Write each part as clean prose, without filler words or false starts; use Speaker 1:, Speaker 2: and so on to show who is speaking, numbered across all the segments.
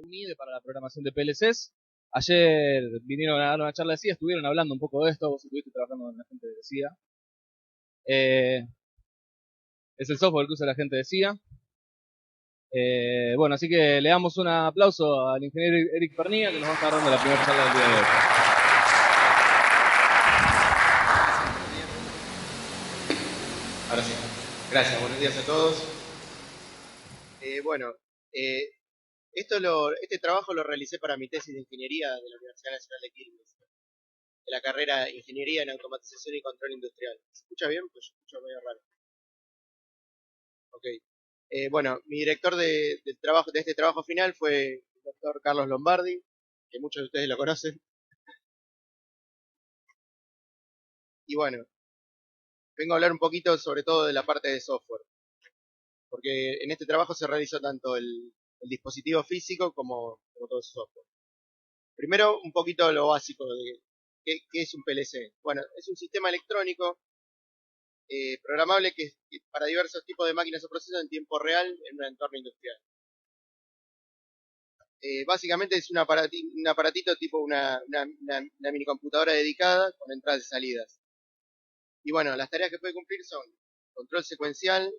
Speaker 1: un IDE para la programación de PLCs. Ayer vinieron a dar una charla de CIA, estuvieron hablando un poco de esto, vos estuviste trabajando con la gente de CIA. Es el software que usa la gente de CIA. Bueno, así que le damos un aplauso al ingeniero Eric Pernilla, que nos va a estar dando la primera charla del día de hoy.
Speaker 2: Ahora sí. Gracias, buenos días a todos. Este trabajo lo realicé para mi tesis de ingeniería de la Universidad Nacional de Quilmes, de la carrera Ingeniería en Automatización y Control Industrial. ¿Se escucha bien? Pues yo escucho medio raro. Ok. Mi director de este trabajo final fue el doctor Carlos Lombardi, que muchos de ustedes lo conocen. Y bueno, vengo a hablar un poquito sobre todo de la parte de software, porque en este trabajo se realizó tanto el dispositivo físico como todo su software. Primero, un poquito lo básico de qué es un PLC. Bueno, es un sistema electrónico programable que para diversos tipos de máquinas o procesos en tiempo real en un entorno industrial. Básicamente es un aparatito tipo una minicomputadora dedicada con entradas y salidas. Y bueno, las tareas que puede cumplir son control secuencial,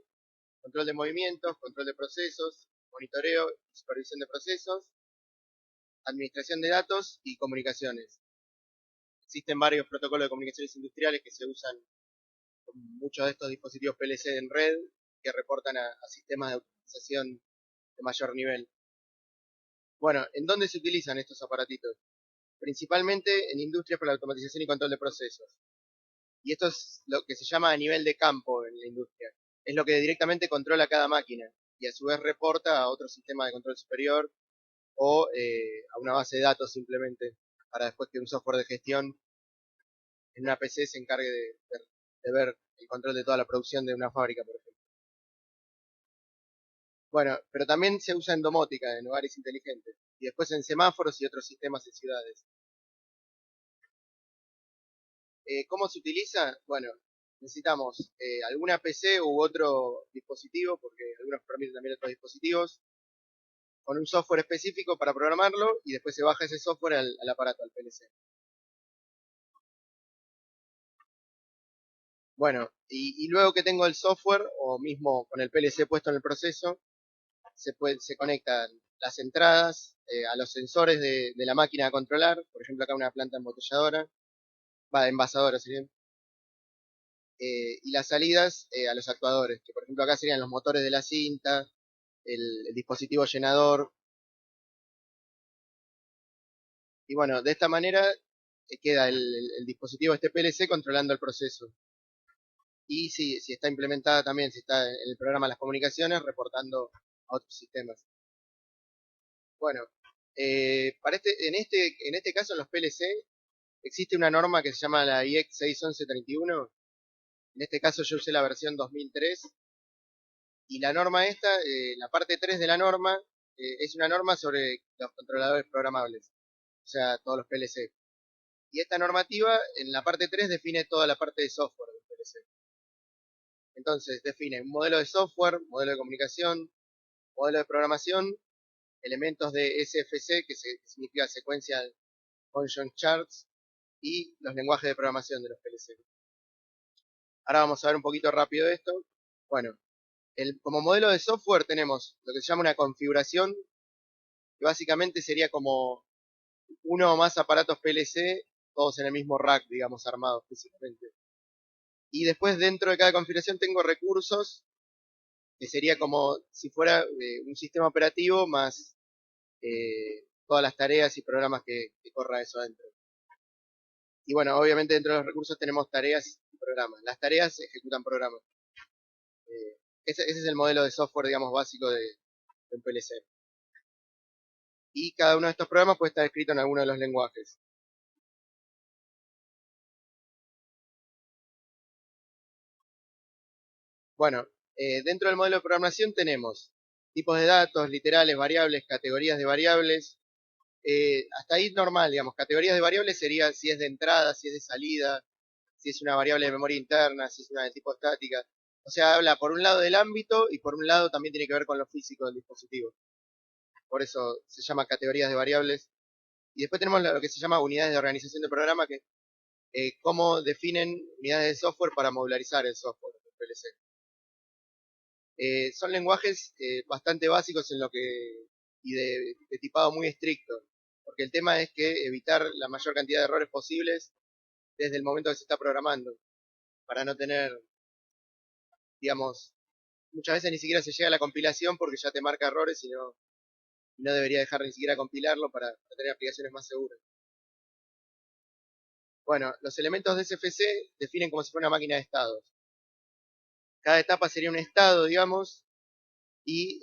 Speaker 2: control de movimientos, control de procesos, monitoreo y supervisión de procesos, administración de datos y comunicaciones. Existen varios protocolos de comunicaciones industriales que se usan con muchos de estos dispositivos PLC en red que reportan a sistemas de automatización de mayor nivel. Bueno, ¿en dónde se utilizan estos aparatitos? Principalmente en industrias para la automatización y control de procesos. Y esto es lo que se llama a nivel de campo en la industria. Es lo que directamente controla cada máquina y a su vez reporta a otro sistema de control superior o a una base de datos simplemente para después que un software de gestión en una PC se encargue de ver el control de toda la producción de una fábrica, por ejemplo. Bueno, pero también se usa en domótica, en hogares inteligentes, y después en semáforos y otros sistemas en ciudades. ¿Cómo se utiliza? Bueno, necesitamos alguna PC u otro dispositivo, porque algunos permiten también otros dispositivos, con un software específico para programarlo, y después se baja ese software al aparato, al PLC. Bueno, y luego que tengo el software, o mismo con el PLC puesto en el proceso, se conectan las entradas a los sensores de la máquina a controlar, por ejemplo acá una planta embotelladora, envasadora sería, y las salidas a los actuadores, que por ejemplo acá serían los motores de la cinta, el dispositivo llenador. Y bueno, de esta manera queda el dispositivo este PLC controlando el proceso. Y si está implementada también, si está en el programa las comunicaciones, reportando a otros sistemas. Bueno, en este caso en los PLC existe una norma que se llama la IEC 61131. En este caso yo usé la versión 2003. Y la norma esta, la parte 3 de la norma, es una norma sobre los controladores programables. O sea, todos los PLC. Y esta normativa, en la parte 3, define toda la parte de software del PLC. Entonces, define un modelo de software, modelo de comunicación, modelo de programación, elementos de SFC, que significa Sequential Function Charts, y los lenguajes de programación de los PLC. Ahora vamos a ver un poquito rápido esto. Bueno, como modelo de software tenemos lo que se llama una configuración, que básicamente sería como uno o más aparatos PLC, todos en el mismo rack, digamos, armados físicamente. Y después dentro de cada configuración tengo recursos, que sería como si fuera un sistema operativo más todas las tareas y programas que corra eso adentro. Y bueno, obviamente dentro de los recursos tenemos tareas y programas. Las tareas ejecutan programas. Ese es el modelo de software, digamos, básico de un PLC. Y cada uno de estos programas puede estar escrito en alguno de los lenguajes. Bueno, dentro del modelo de programación tenemos tipos de datos, literales, variables, categorías de variables. Hasta ahí normal, digamos. Categorías de variables sería si es de entrada, si es de salida, si es una variable de memoria interna, si es una de tipo estática. O sea, habla por un lado del ámbito y por un lado también tiene que ver con lo físico del dispositivo. por eso se llama categorías de variables. Y después tenemos lo que se llama unidades de organización de programa, que cómo definen unidades de software para modularizar el software del PLC. Son lenguajes bastante básicos en lo que y de tipado muy estricto, porque el tema es que evitar la mayor cantidad de errores posibles desde el momento que se está programando, para no tener, digamos, muchas veces ni siquiera se llega a la compilación porque ya te marca errores y no debería dejar ni siquiera compilarlo para tener aplicaciones más seguras. Bueno, los elementos de SFC definen como si fuera una máquina de estados. Cada etapa sería un estado, digamos, y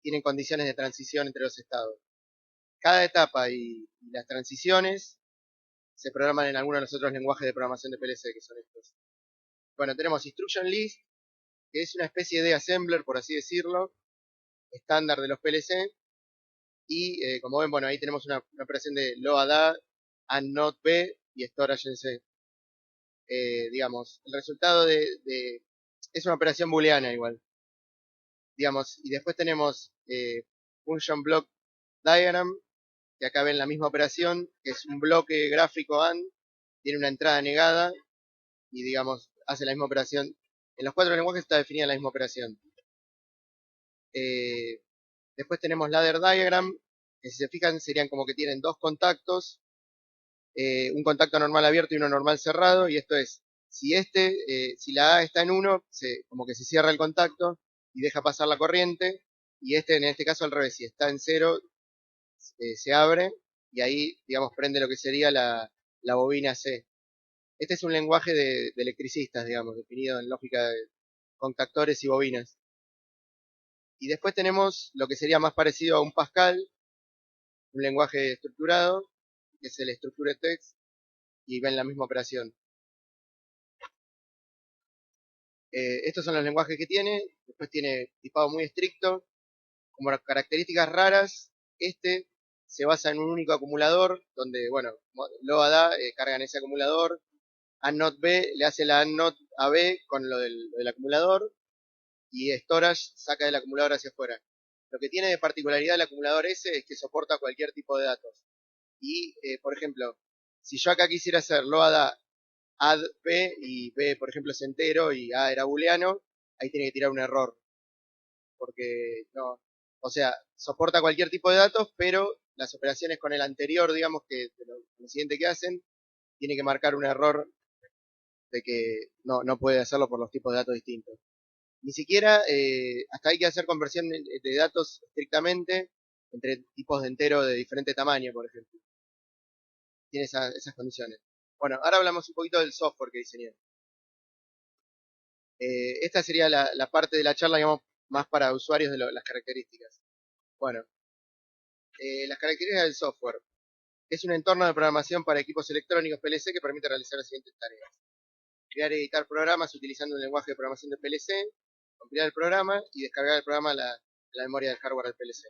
Speaker 2: tienen condiciones de transición entre los estados. Cada etapa y las transiciones se programan en alguno de los otros lenguajes de programación de PLC, que son estos. Bueno, tenemos Instruction List, que es una especie de assembler, por así decirlo, estándar de los PLC. Y como ven, bueno, ahí tenemos una operación de load A, not B y storage en C. Digamos, el resultado es una operación booleana igual. Digamos, y después tenemos function block diagram, que acá ven la misma operación, que es un bloque gráfico AND, tiene una entrada negada y digamos, hace la misma operación. En los 4 lenguajes está definida la misma operación. Después tenemos ladder diagram, que si se fijan serían como que tienen dos contactos, un contacto normal abierto y uno normal cerrado, y esto es, si la A está en 1, como que se cierra el contacto y deja pasar la corriente, y en este caso al revés, si está en 0, se abre, y ahí, digamos, prende lo que sería la bobina C. Este es un lenguaje de electricistas, digamos, definido en lógica de contactores y bobinas. Y después tenemos lo que sería más parecido a un Pascal, un lenguaje estructurado, que es el Structured Text, y ven la misma operación. Estos son los lenguajes que tiene, después tiene tipado muy estricto, como características raras, este se basa en un único acumulador, donde, bueno, load A carga en ese acumulador, ANOT B le hace la ANOT a B con lo del acumulador, y storage saca del acumulador hacia afuera. Lo que tiene de particularidad el acumulador S es que soporta cualquier tipo de datos. Y, por ejemplo, si yo acá quisiera hacer load A, add B, y B, por ejemplo, es entero y A era booleano, ahí tiene que tirar un error. Porque, no, o sea, soporta cualquier tipo de datos, pero las operaciones con el anterior, digamos, que lo siguiente que hacen, tiene que marcar un error de que no puede hacerlo por los tipos de datos distintos. Ni siquiera, hasta hay que hacer conversión de datos estrictamente entre tipos de entero de diferente tamaño, por ejemplo. Tiene esas condiciones. Bueno, ahora hablamos un poquito del software que diseñé. Esta sería la parte de la charla, digamos, más para usuarios de las características. Bueno, las características del software. Es un entorno de programación para equipos electrónicos PLC que permite realizar las siguientes tareas. Crear y editar programas utilizando un lenguaje de programación de PLC, compilar el programa y descargar el programa a la memoria del hardware del PLC.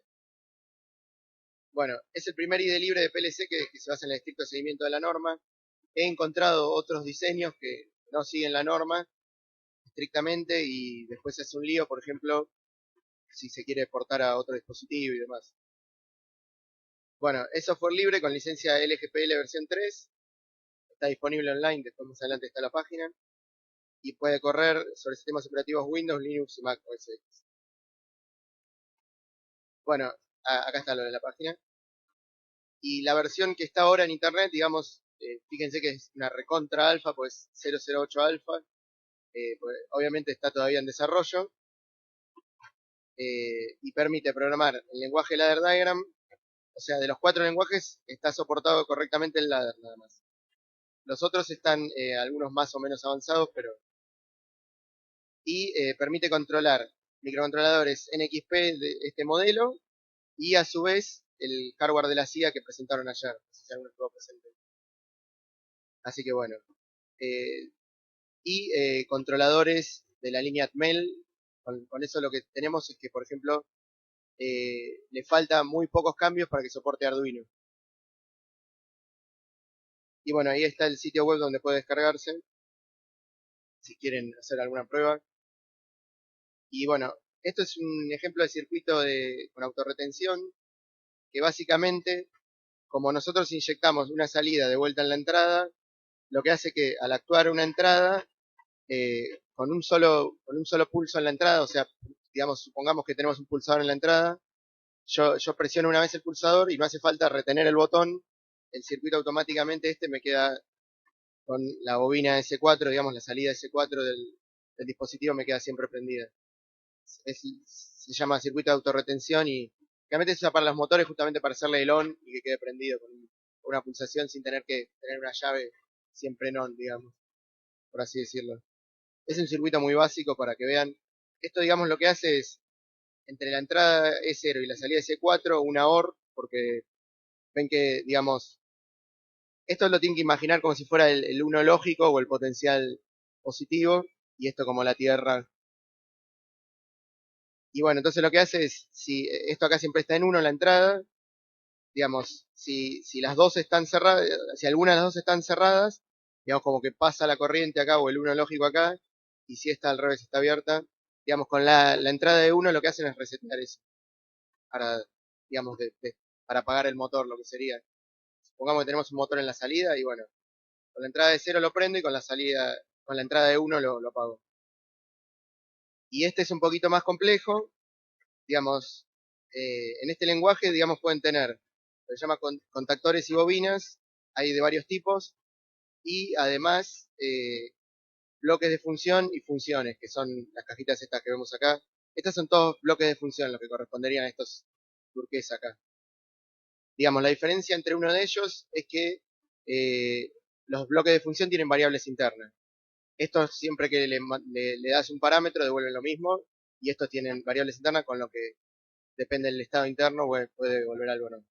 Speaker 2: Bueno, es el primer IDE libre de PLC que se basa en el estricto seguimiento de la norma. He encontrado otros diseños que no siguen la norma estrictamente y después se hace un lío, por ejemplo, si se quiere portar a otro dispositivo y demás. Bueno, es software libre con licencia LGPL versión 3. Está disponible online, después más adelante está la página. Y puede correr sobre sistemas operativos Windows, Linux y Mac OS X. Bueno, acá está lo de la página. Y la versión que está ahora en internet, digamos, fíjense que es una recontra alfa, pues 008 alfa. Pues obviamente está todavía en desarrollo. Y permite programar el lenguaje ladder diagram. O sea, de los 4 lenguajes está soportado correctamente el ladder nada más. Los otros están algunos más o menos avanzados, pero... Y permite controlar microcontroladores NXP de este modelo y a su vez el hardware de la CIA que presentaron ayer. No sé si alguno estuvo presente. Así que bueno. Y controladores de la línea Atmel. Con eso lo que tenemos es que, por ejemplo, le falta muy pocos cambios para que soporte Arduino. Y bueno, ahí está el sitio web donde puede descargarse, si quieren hacer alguna prueba. Y bueno, esto es un ejemplo de circuito con autorretención. que básicamente, como nosotros inyectamos una salida de vuelta en la entrada, lo que hace que al actuar una entrada, con un solo pulso en la entrada, o sea, digamos, supongamos que tenemos un pulsador en la entrada, yo presiono una vez el pulsador y no hace falta retener el botón, el circuito automáticamente me queda con la bobina S4, digamos, la salida S4 del dispositivo me queda siempre prendida. Se llama circuito de autorretención y realmente se usa para los motores justamente para hacerle el on y que quede prendido con una pulsación sin tener que tener una llave siempre en on, digamos, por así decirlo. Es un circuito muy básico para que vean. Esto, digamos, lo que hace es, entre la entrada E0 y la salida S4, una OR, porque ven que, digamos, esto lo tienen que imaginar como si fuera el 1 lógico o el potencial positivo, y esto como la Tierra. Y bueno, entonces lo que hace es, si esto acá siempre está en 1 la entrada, digamos, si las dos están cerradas, si alguna de las dos están cerradas, digamos como que pasa la corriente acá o el 1 lógico acá, y si esta al revés está abierta, digamos con la entrada de 1 lo que hacen es resetear eso, para, digamos, para apagar el motor, lo que sería. Supongamos que tenemos un motor en la salida y bueno, con la entrada de 0 lo prendo y con la salida, con la entrada de 1 lo apago. Y este es un poquito más complejo, digamos, en este lenguaje, digamos, pueden tener, se llama contactores y bobinas, hay de varios tipos, y además bloques de función y funciones, que son las cajitas estas que vemos acá. Estos son todos bloques de función, los que corresponderían a estos turquesa acá. Digamos, la diferencia entre uno de ellos es que los bloques de función tienen variables internas. Estos, siempre que le das un parámetro, devuelven lo mismo, y estos tienen variables internas, con lo que depende del estado interno, puede devolver algo o no.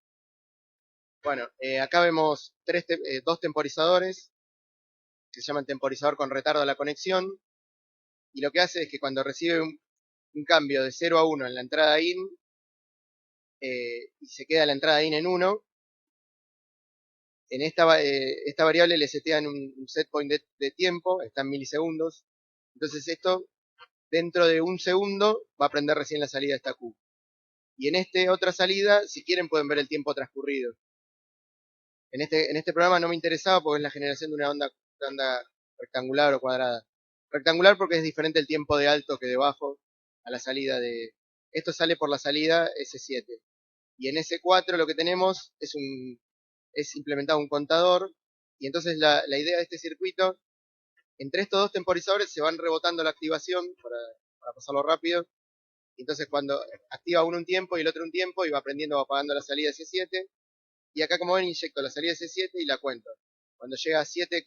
Speaker 2: Bueno, acá vemos dos temporizadores, que se llaman temporizador con retardo a la conexión, y lo que hace es que cuando recibe un cambio de 0 a 1 en la entrada IN, y se queda la entrada IN en 1, en esta variable le setean un set point de tiempo, está en milisegundos, entonces esto dentro de un segundo va a prender recién la salida de esta Q. Y en esta otra salida, si quieren, pueden ver el tiempo transcurrido. En este programa no me interesaba porque es la generación de una onda rectangular o cuadrada. Rectangular porque es diferente el tiempo de alto que de bajo a la salida de... Esto sale por la salida S7. Y en S4 lo que tenemos es implementado un contador. Y entonces la idea de este circuito, entre estos dos temporizadores se van rebotando la activación para pasarlo rápido. Entonces cuando activa uno un tiempo y el otro un tiempo, y va prendiendo o apagando la salida S7. Y acá, como ven, inyecto la salida S7 y la cuento. Cuando llega a 7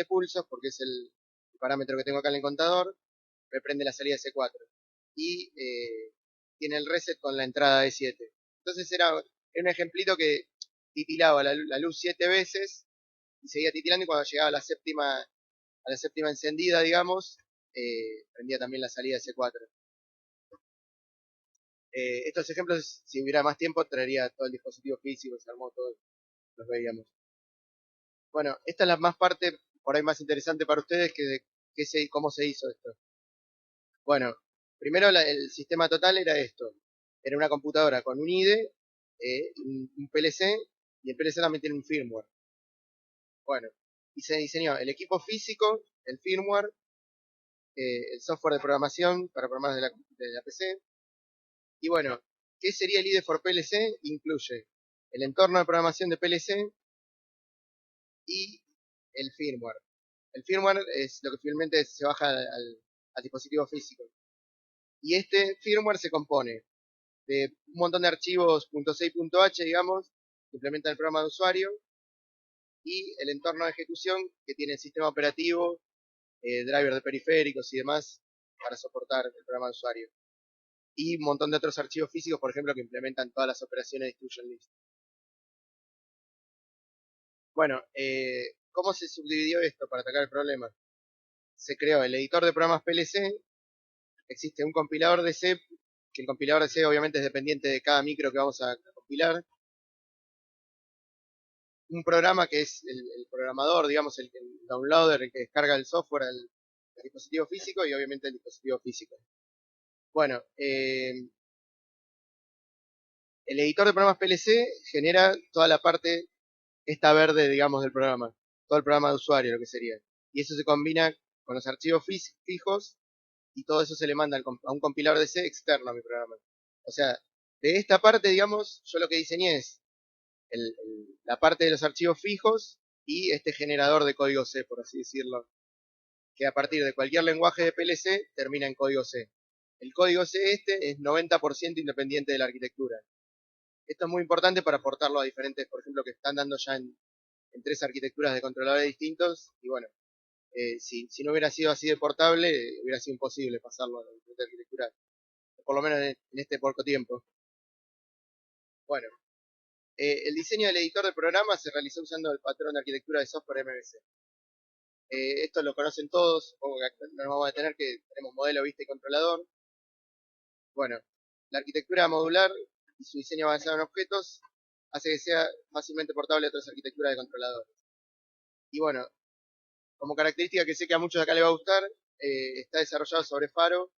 Speaker 2: pulsos, porque es el parámetro que tengo acá en el contador, me prende la salida S4. Y tiene el reset con la entrada E7. Entonces era un ejemplito que titilaba la luz 7 veces y seguía titilando, y cuando llegaba a la séptima encendida, digamos, prendía también la salida S4. Estos ejemplos, si hubiera más tiempo, traería todo el dispositivo físico, se armó todo, los veíamos. Bueno, esta es la más parte por ahí más interesante para ustedes cómo se hizo esto. Bueno, primero el sistema total era esto. Era una computadora con un IDE, un PLC, y el PLC también tiene un firmware. Bueno, y se diseñó el equipo físico, el firmware, el software de programación para programas de la PC. Y bueno, ¿qué sería el IDE for PLC? Incluye el entorno de programación de PLC y el firmware. El firmware es lo que finalmente se baja al dispositivo físico. Y este firmware se compone de un montón de archivos .6.h, digamos, que implementan el programa de usuario, y el entorno de ejecución que tiene el sistema operativo, driver de periféricos y demás para soportar el programa de usuario. Y un montón de otros archivos físicos, por ejemplo, que implementan todas las operaciones de instruction list. Bueno, ¿cómo se subdividió esto para atacar el problema? Se creó el editor de programas PLC, existe un compilador de C, que el compilador de C obviamente es dependiente de cada micro que vamos a compilar. Un programa que es el programador, digamos, el downloader, el que descarga el software al dispositivo físico, y obviamente el dispositivo físico. Bueno, El editor de programas PLC genera toda la parte esta verde, digamos, del programa. Todo el programa de usuario, lo que sería. Y eso se combina con los archivos fijos y todo eso se le manda a un compilador de C externo a mi programa. O sea, de esta parte, digamos, yo lo que diseñé es la parte de los archivos fijos y este generador de código C, por así decirlo, que a partir de cualquier lenguaje de PLC termina en código C. El código C este es 90% independiente de la arquitectura. Esto es muy importante para aportarlo a diferentes, por ejemplo, que están dando ya en 3 arquitecturas de controladores distintos, y bueno, si no hubiera sido así de portable, hubiera sido imposible pasarlo a la diferente arquitectura, por lo menos en este poco tiempo. Bueno, el diseño del editor de programas se realizó usando el patrón de arquitectura de software MVC. Esto lo conocen todos, supongo que no nos vamos a detener que tenemos modelo, vista y controlador. Bueno, la arquitectura modular y su diseño avanzado en objetos hace que sea fácilmente portable a otras arquitecturas de controladores. Y bueno, como característica que sé que a muchos de acá les va a gustar, está desarrollado sobre Faro.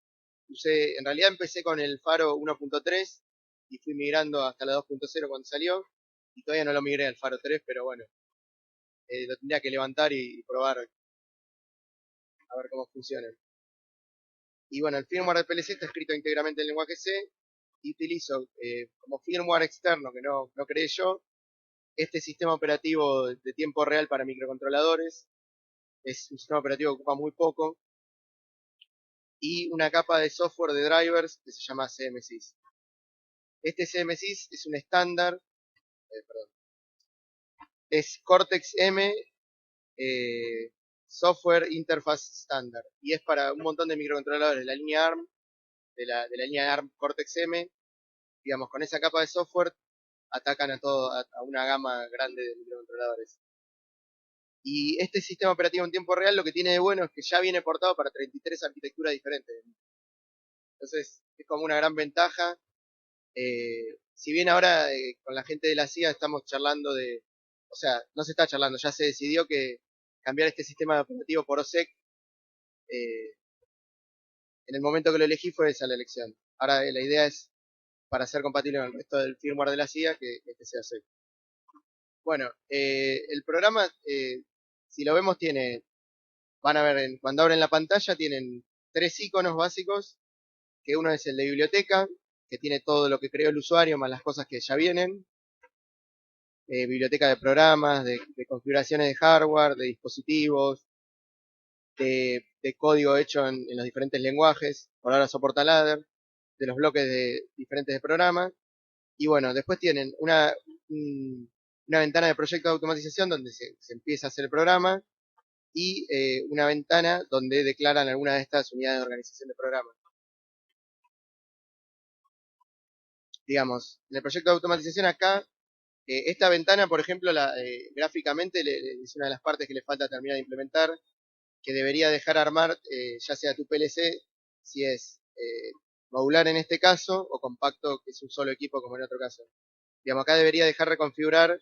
Speaker 2: En realidad empecé con el Faro 1.3 y fui migrando hasta la 2.0 cuando salió. Y todavía no lo migré al Faro 3, pero bueno, lo tendría que levantar y probar a ver cómo funciona. Y bueno, el firmware de PLC está escrito íntegramente en lenguaje C y utilizo como firmware externo que no creé yo, este sistema operativo de tiempo real para microcontroladores. Es un sistema operativo que ocupa muy poco. Y una capa de software de drivers que se llama CMSIS. Este CMSIS es un estándar, es Cortex-M Software Interface Standard, y es para un montón de microcontroladores de la línea ARM, de la línea ARM Cortex-M. Digamos, con esa capa de software atacan a una gama grande de microcontroladores. Y este sistema operativo en tiempo real lo que tiene de bueno es que ya viene portado para 33 arquitecturas diferentes. Entonces es como una gran ventaja. Si bien ahora con la gente de la CIA estamos charlando o sea, no se está charlando, ya se decidió que cambiar este sistema operativo por OSEC, en el momento que lo elegí fue esa la elección. Ahora la idea es, para ser compatible con el resto del firmware de la CIA, que este sea OSEC. Bueno, el programa, si lo vemos, van a ver, cuando abren la pantalla, tienen 3 iconos básicos, que uno es el de biblioteca, que tiene todo lo que creó el usuario, más las cosas que ya vienen. Biblioteca de programas, de configuraciones de hardware, de dispositivos, de código hecho en los diferentes lenguajes. Por ahora soporta ladder, de los bloques de diferentes de programas. Y bueno, después tienen una ventana de proyecto de automatización donde se empieza a hacer el programa, y una ventana donde declaran alguna de estas unidades de organización de programa. Digamos, en el proyecto de automatización acá, esta ventana, por ejemplo, gráficamente es una de las partes que le falta terminar de implementar, que debería dejar armar ya sea tu PLC, si es modular en este caso, o compacto, que es un solo equipo como en otro caso. Digamos, acá debería dejar reconfigurar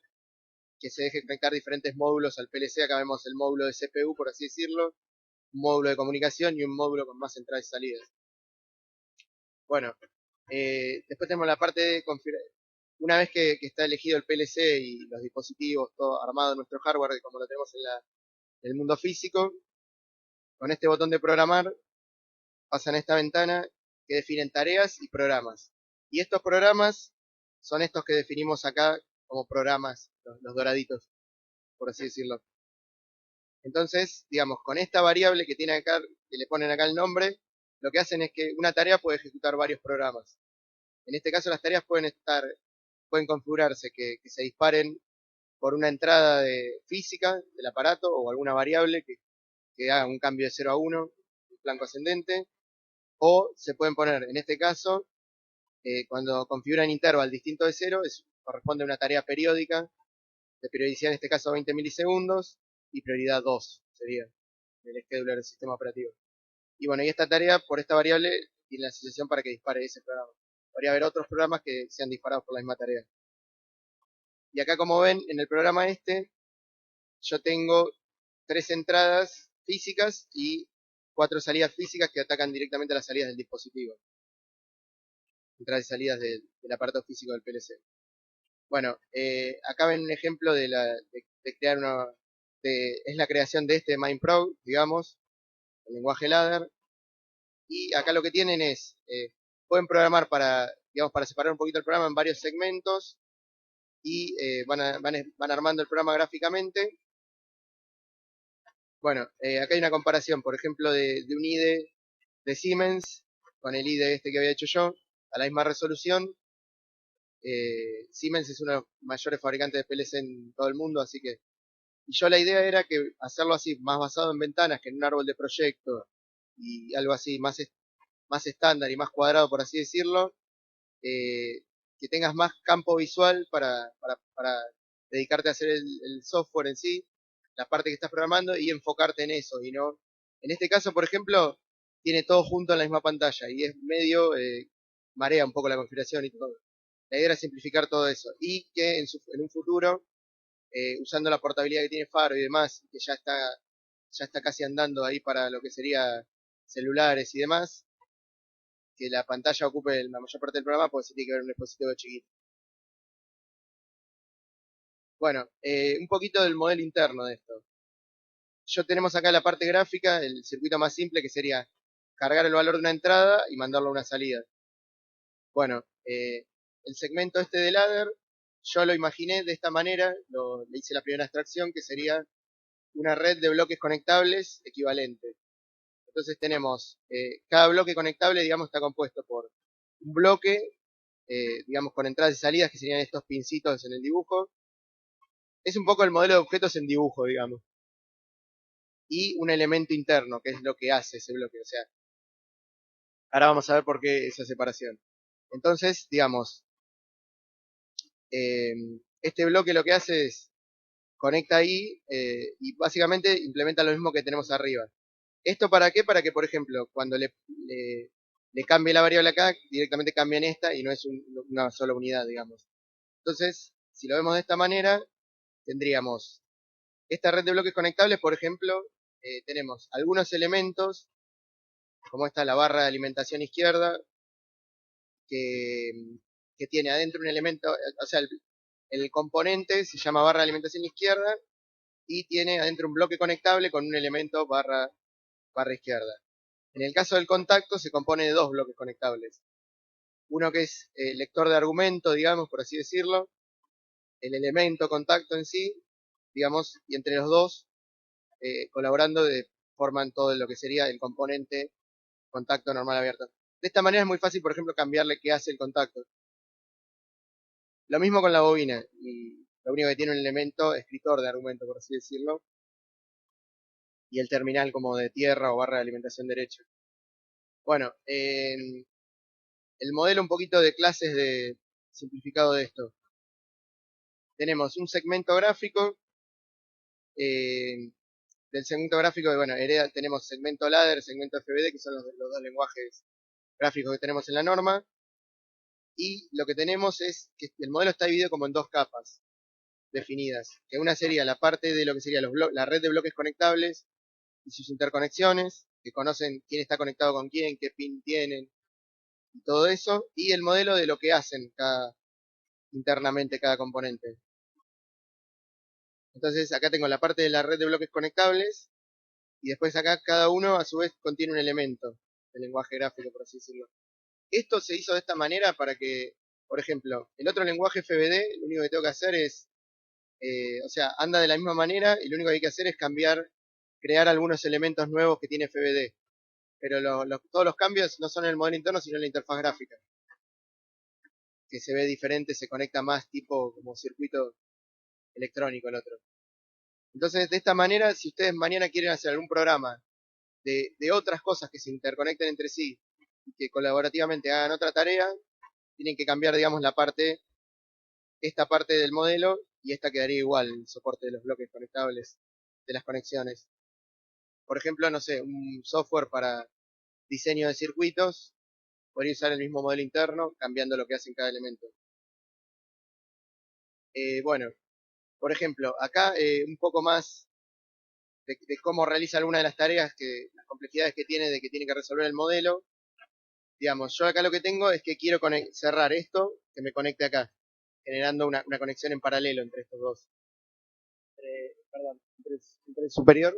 Speaker 2: que se deje conectar diferentes módulos al PLC. Acá vemos el módulo de CPU, por así decirlo, un módulo de comunicación y un módulo con más entradas y salidas. Bueno, después tenemos la parte de configurar. Una vez que está elegido el PLC y los dispositivos, todo armado en nuestro hardware, como lo tenemos en el mundo físico, con este botón de programar pasan a esta ventana que definen tareas y programas. Y estos programas son estos que definimos acá como programas, los doraditos, por así decirlo. Entonces, digamos, con esta variable que tiene acá, que le ponen acá el nombre, lo que hacen es que una tarea puede ejecutar varios programas. En este caso las tareas pueden configurarse que se disparen por una entrada física del aparato o alguna variable que haga un cambio de 0 a 1, un blanco ascendente, o se pueden poner, en este caso, cuando configuran interval distinto de 0, corresponde a una tarea periódica, de periodicidad en este caso 20 milisegundos, y prioridad 2 sería el scheduler del sistema operativo. Y bueno, y esta tarea, por esta variable, tiene la asociación para que dispare ese programa. Podría haber otros programas que sean disparados por la misma tarea. Y acá, como ven, en el programa yo tengo 3 entradas físicas y 4 salidas físicas que atacan directamente a las salidas del dispositivo. entradas y salidas del aparato físico del PLC. Bueno, acá ven un ejemplo de crear es la creación de este MindPro, digamos, el lenguaje ladder. Y acá lo que tienen es, pueden programar digamos, para separar un poquito el programa en varios segmentos y van armando el programa gráficamente. Bueno, acá hay una comparación, por ejemplo, de un IDE de Siemens con el IDE este que había hecho yo, a la misma resolución. Siemens es uno de los mayores fabricantes de PLC en todo el mundo, así que... Y yo la idea era que hacerlo así, más basado en ventanas que en un árbol de proyecto, y algo así, más estándar y más cuadrado, por así decirlo, que tengas más campo visual para dedicarte a hacer el software en sí, la parte que estás programando, y enfocarte en eso, y no... En este caso, por ejemplo, tiene todo junto en la misma pantalla, y es medio... marea un poco la configuración y todo. La idea era simplificar todo eso, y que en un futuro, usando la portabilidad que tiene Faro y demás, que ya está casi andando ahí para lo que sería celulares y demás, que la pantalla ocupe la mayor parte del programa, porque se tiene que ver un dispositivo chiquito. Bueno, un poquito del modelo interno de esto. Tenemos acá la parte gráfica, el circuito más simple, que sería cargar el valor de una entrada y mandarlo a una salida. Bueno, el segmento este de ladder, yo lo imaginé de esta manera, le hice la primera abstracción, que sería una red de bloques conectables equivalente. Entonces tenemos, cada bloque conectable, digamos, está compuesto por un bloque, digamos, con entradas y salidas, que serían estos pincitos en el dibujo. Es un poco el modelo de objetos en dibujo, digamos. Y un elemento interno, que es lo que hace ese bloque. O sea, ahora vamos a ver por qué esa separación. Entonces, digamos, este bloque lo que hace es, conecta ahí y básicamente implementa lo mismo que tenemos arriba. ¿Esto para qué? Para que, por ejemplo, cuando le cambie la variable acá, directamente cambia en esta y no es una sola unidad, digamos. Entonces, si lo vemos de esta manera, tendríamos esta red de bloques conectables, por ejemplo, tenemos algunos elementos, como esta la barra de alimentación izquierda, que, que tiene adentro un elemento, o sea, el componente se llama barra de alimentación izquierda y tiene adentro un bloque conectable con un elemento barra izquierda. En el caso del contacto se compone de dos bloques conectables. Uno que es lector de argumento, digamos, por así decirlo, el elemento contacto en sí, digamos, y entre los dos, colaborando, forman todo lo que sería el componente contacto normal abierto. De esta manera es muy fácil, por ejemplo, cambiarle qué hace el contacto. Lo mismo con la bobina, y lo único que tiene un elemento escritor de argumento, por así decirlo, y el terminal como de tierra o barra de alimentación derecha. Bueno, el modelo un poquito de clases de simplificado de esto. Tenemos un segmento gráfico, del segmento gráfico, bueno, tenemos segmento ladder, segmento FBD, que son los dos lenguajes gráficos que tenemos en la norma, y lo que tenemos es que el modelo está dividido como en dos capas definidas, que una sería la parte de lo que sería la red de bloques conectables y sus interconexiones, que conocen quién está conectado con quién, qué pin tienen, y todo eso, y el modelo de lo que hacen internamente cada componente. Entonces acá tengo la parte de la red de bloques conectables, y después acá cada uno a su vez contiene un elemento del lenguaje gráfico, por así decirlo. Esto se hizo de esta manera para que, por ejemplo, el otro lenguaje FBD, lo único que tengo que hacer es, o sea, anda de la misma manera y lo único que hay que hacer es crear algunos elementos nuevos que tiene FBD. Pero todos los cambios no son en el modelo interno, sino en la interfaz gráfica, que se ve diferente, se conecta más tipo como circuito electrónico el otro. Entonces, de esta manera, si ustedes mañana quieren hacer algún programa de otras cosas que se interconecten entre sí y que colaborativamente hagan otra tarea, tienen que cambiar, digamos, esta parte del modelo, y esta quedaría igual, el soporte de los bloques conectables, de las conexiones. Por ejemplo, no sé, un software para diseño de circuitos, podría usar el mismo modelo interno, cambiando lo que hace en cada elemento. Bueno, por ejemplo, acá un poco más de cómo realiza alguna de las tareas, las complejidades que tiene, de que tiene que resolver el modelo. digamos, yo acá lo que tengo es que quiero cerrar esto que me conecte acá, generando una conexión en paralelo entre estos dos. Perdón, entre el superior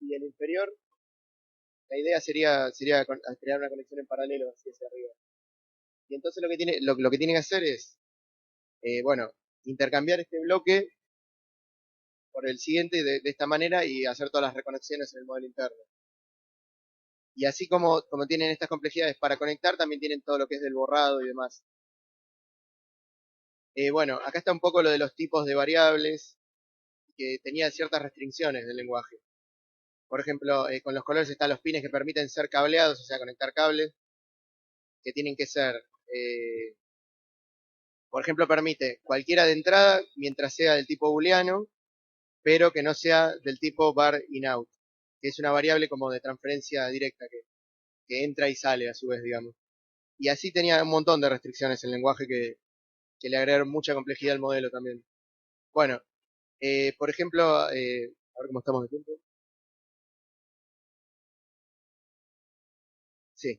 Speaker 2: y el inferior. La idea sería crear una conexión en paralelo así hacia arriba. Y entonces lo que tiene que hacer es, bueno, intercambiar este bloque por el siguiente de esta manera y hacer todas las reconexiones en el modelo interno. Y así como tienen estas complejidades para conectar, también tienen todo lo que es del borrado y demás. Bueno, acá está un poco lo de los tipos de variables, que tenía ciertas restricciones del lenguaje. Por ejemplo, con los colores están los pines que permiten ser cableados, o sea, conectar cables, que tienen que ser, por ejemplo, permite cualquiera de entrada mientras sea del tipo booleano, pero que no sea del tipo bar in out, que es una variable como de transferencia directa que entra y sale a su vez, digamos. Y así tenía un montón de restricciones el lenguaje que le agregaron mucha complejidad al modelo también. Bueno, por ejemplo, a ver cómo estamos de tiempo. Sí.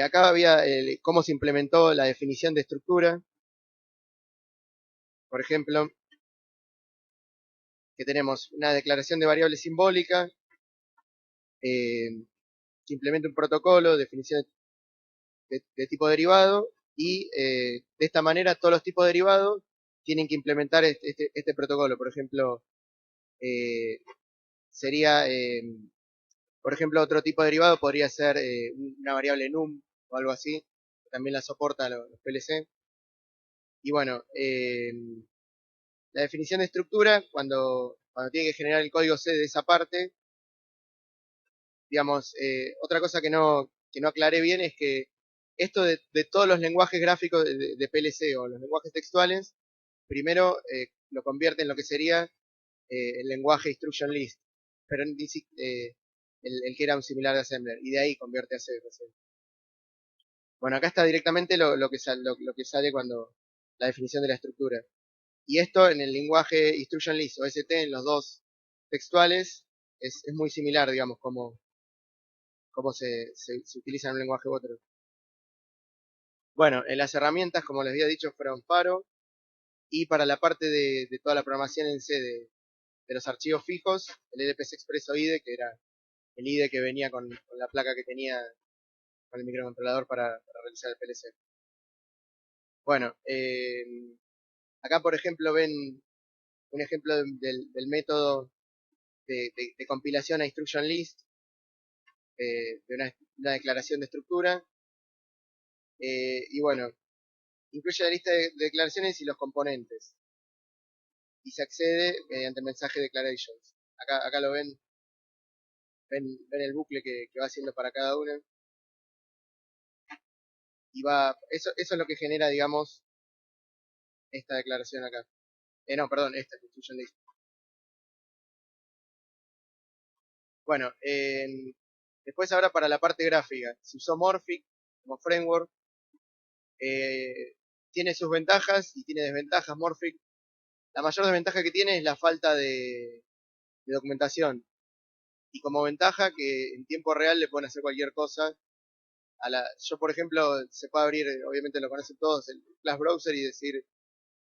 Speaker 2: Acá había cómo se implementó la definición de estructura. Por ejemplo, que tenemos una declaración de variable simbólica, que implementa un protocolo, definición de tipo derivado, y de esta manera todos los tipos derivados tienen que implementar este protocolo. Por ejemplo, sería, por ejemplo, otro tipo de derivado podría ser una variable num o algo así, que también la soporta los PLC. Y bueno, la definición de estructura, cuando tiene que generar el código C de esa parte, digamos, otra cosa que no aclaré bien es que esto de todos los lenguajes gráficos de PLC o los lenguajes textuales, primero lo convierte en lo que sería el lenguaje instruction list, pero el que era un similar de assembler, y de ahí convierte a C. Bueno, acá está directamente lo que sale cuando la definición de la estructura. Y esto en el lenguaje instruction list o ST, en los dos textuales, es muy similar, digamos, cómo se utiliza en un lenguaje u otro. Bueno, en las herramientas, como les había dicho, fueron Faro, y para la parte de toda la programación en C de los archivos fijos, el LPC Expresso IDE, que era el IDE que venía con la placa que tenía con el microcontrolador para realizar el PLC. Bueno, acá por ejemplo ven un ejemplo del método de compilación a instruction list, de una declaración de estructura, y bueno, incluye la lista de declaraciones y los componentes, y se accede mediante mensaje declarations. Acá lo ven el bucle que va haciendo para cada una, y eso es lo que genera, digamos, esta declaración acá. No, perdón, esta instruction list. Bueno, después ahora para la parte gráfica, se usó Morphic como framework. Tiene sus ventajas y tiene desventajas Morphic. La mayor desventaja que tiene es la falta de documentación. Y como ventaja que en tiempo real le pueden hacer cualquier cosa. Yo, por ejemplo, se puede abrir, obviamente lo conocen todos, el Flash Browser y decir,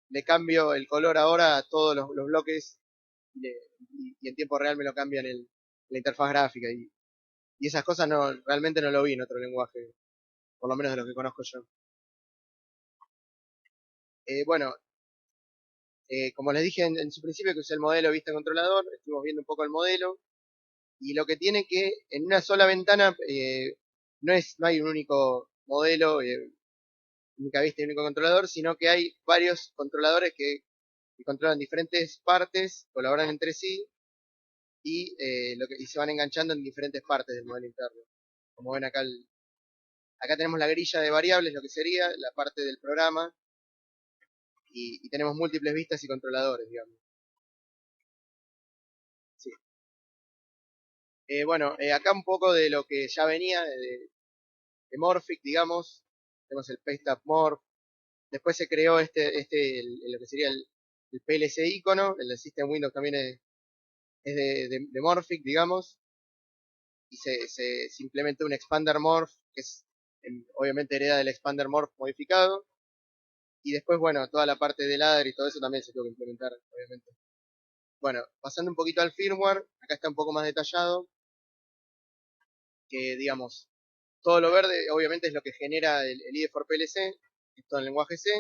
Speaker 2: le cambio el color ahora a todos los bloques y en tiempo real me lo cambian la interfaz gráfica. Y esas cosas realmente no lo vi en otro lenguaje, por lo menos de los que conozco yo. Bueno, como les dije en su principio, que usé el modelo vista controlador, estuvimos viendo un poco el modelo, y lo que tiene que en una sola ventana no hay un único modelo, única vista y único controlador, sino que hay varios controladores que controlan diferentes partes, colaboran entre sí y se van enganchando en diferentes partes del modelo interno. Como ven acá tenemos la grilla de variables, lo que sería la parte del programa, y tenemos múltiples vistas y controladores, digamos. Sí. Bueno, acá un poco de lo que ya venía de Morphic, digamos. Tenemos el PasteUp Morph. Después se creó lo que sería el PLC icono. El System Windows también es de Morphic, digamos. Y se implementó un Expander Morph, que es obviamente hereda del Expander Morph modificado. Y después, bueno, toda la parte de ladder y todo eso también se tuvo que implementar, obviamente. Bueno, pasando un poquito al firmware, acá está un poco más detallado, que digamos, todo lo verde obviamente es lo que genera el IDE for PLC, es todo en lenguaje C,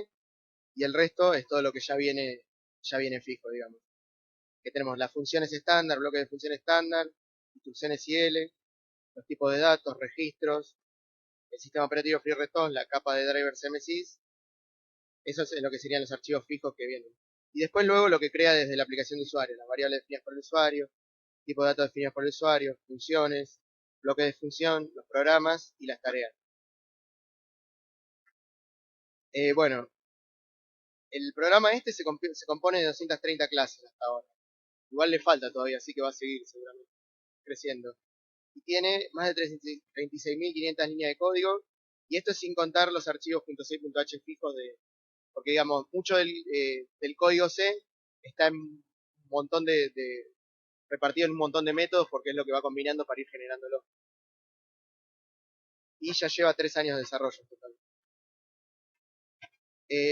Speaker 2: y el resto es todo lo que ya viene fijo, digamos. Que tenemos las funciones estándar, bloques de funciones estándar, instrucciones IL, los tipos de datos, registros, el sistema operativo FreeRTOS, la capa de drivers MSIS, eso es lo que serían los archivos fijos que vienen. Y después luego lo que crea desde la aplicación de usuario, las variables definidas por el usuario, tipo de datos definidos por el usuario, funciones, bloques de función, los programas y las tareas. Bueno, el programa este se compone de 230 clases hasta ahora. Igual le falta todavía, así que va a seguir seguramente creciendo. Y tiene más de 36.500 líneas de código, y esto es sin contar los archivos .6.h fijos porque digamos, mucho del código C está en un montón repartido en un montón de métodos porque es lo que va combinando para ir generándolo. Y ya lleva 3 años de desarrollo en total.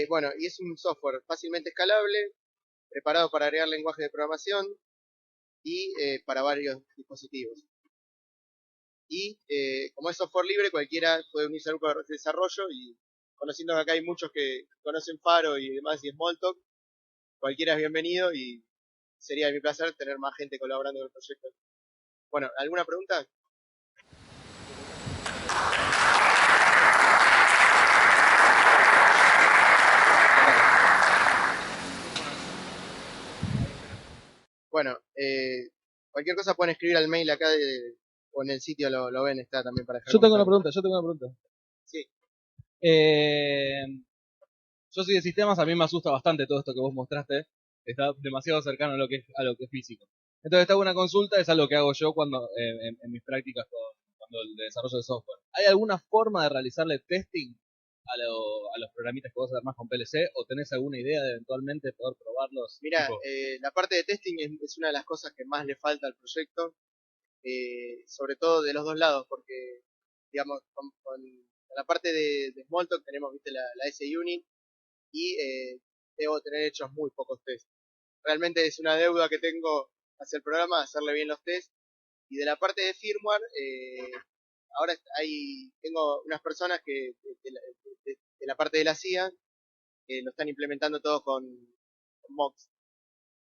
Speaker 2: Bueno, y es un software fácilmente escalable, preparado para agregar lenguaje de programación y para varios dispositivos. Y como es software libre, cualquiera puede unirse al grupo de desarrollo, y conociendo que acá hay muchos que conocen Faro y demás y Smalltalk, cualquiera es bienvenido y sería mi placer tener más gente colaborando en el proyecto. Bueno, ¿alguna pregunta? Bueno, cualquier cosa pueden escribir al mail acá o en el sitio lo ven, está también para dejar.
Speaker 1: Yo tengo una pregunta.
Speaker 2: Sí.
Speaker 1: Yo soy de sistemas, a mí me asusta bastante todo esto que vos mostraste. Está demasiado cercano a lo que es físico. Entonces, esta buena consulta es algo que hago yo cuando en mis prácticas cuando el desarrollo de software. ¿Hay alguna forma de realizarle testing a los programitas que vos armás con PLC? ¿O tenés alguna idea de eventualmente poder probarlos?
Speaker 2: Mira, la parte de testing es una de las cosas que más le falta al proyecto, sobre todo de los dos lados, porque, digamos, con la parte de Smalltalk tenemos, viste, la S-Unit, y debo tener hechos muy pocos tests. Realmente es una deuda que tengo hacia el programa, hacerle bien los tests. Y de la parte de firmware, ahora tengo unas personas que de la parte de la CIA que lo están implementando todo con mocks,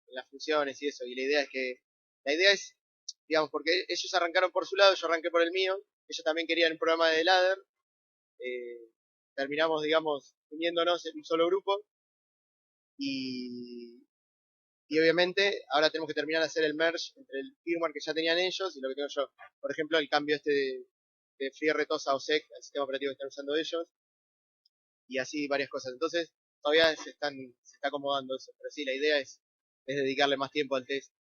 Speaker 2: en las funciones y eso. Y la idea es, digamos, porque ellos arrancaron por su lado, yo arranqué por el mío, ellos también querían un programa de ladder, terminamos, digamos, uniéndonos en un solo grupo, y obviamente ahora tenemos que terminar de hacer el merge entre el firmware que ya tenían ellos y lo que tengo yo. Por ejemplo, el cambio de FreeRTOS a OSEC, el sistema operativo que están usando ellos, y así varias cosas. Entonces todavía se está acomodando eso, pero sí, la idea es dedicarle más tiempo al test.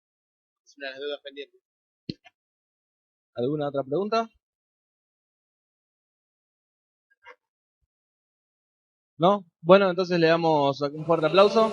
Speaker 2: Es una de las deudas pendientes.
Speaker 1: ¿Alguna otra pregunta? ¿No? Bueno, entonces le damos un fuerte aplauso.